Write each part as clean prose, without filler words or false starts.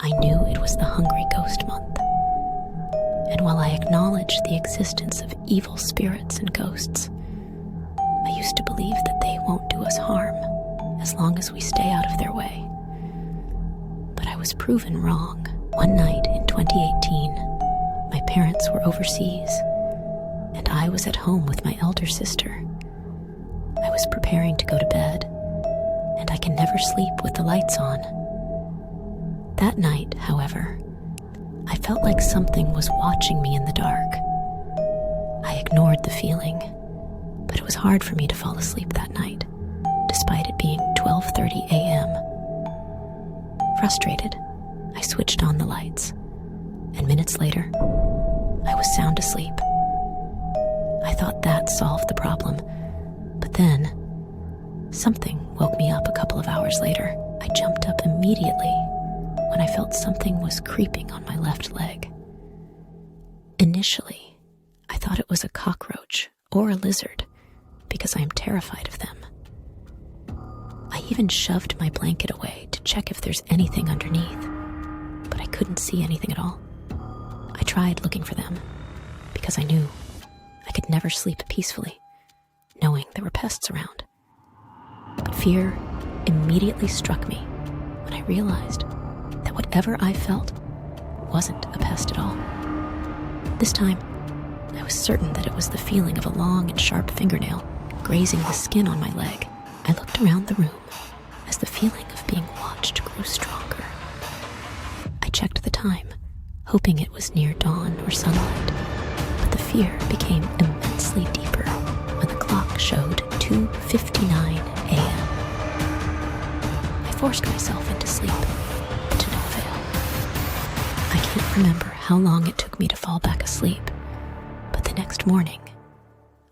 I knew it was the Hungry Ghost Month. And while I acknowledged the existence of evil spirits and ghosts, I used to believe that they won't do us harm as long as we stay out of their way. But I was proven wrong. One night in 2018, my parents were overseas, and I was at home with my elder sister. I was preparing to go to bed, and I can never sleep with the lights on. That night, however, I felt like something was watching me in the dark. I ignored the feeling, but it was hard for me to fall asleep that night, despite it being 12:30 a.m. Frustrated, I switched on the lights, and minutes later, I was sound asleep. I thought that solved the problem, but then something woke me up a couple of hours later. I jumped up immediately when I felt something was creeping on my left leg. Initially, I thought it was a cockroach or a lizard because I am terrified of them. I even shoved my blanket away to check if there's anything underneath, but I couldn't see anything at all. I tried looking for them because I knew I could never sleep peacefully, knowing there were pests around. But fear immediately struck me when I realized that whatever I felt wasn't a pest at all. This time, I was certain that it was the feeling of a long and sharp fingernail grazing the skin on my leg. I looked around the room as the feeling of being watched grew stronger. I checked the time, hoping it was near dawn or sunlight, but the fear became immensely deeper when the clock showed 2:59 a.m. I forced myself into sleep, but to no avail. I can't remember how long it took me to fall back asleep, but the next morning,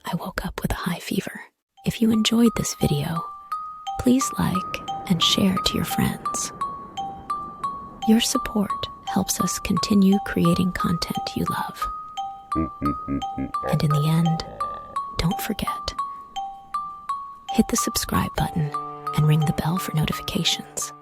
I woke up with a high fever. If you enjoyed this video, please like and share to your friends. Your support helps us continue creating content you love. And in the end, don't forget, hit the subscribe button and ring the bell for notifications.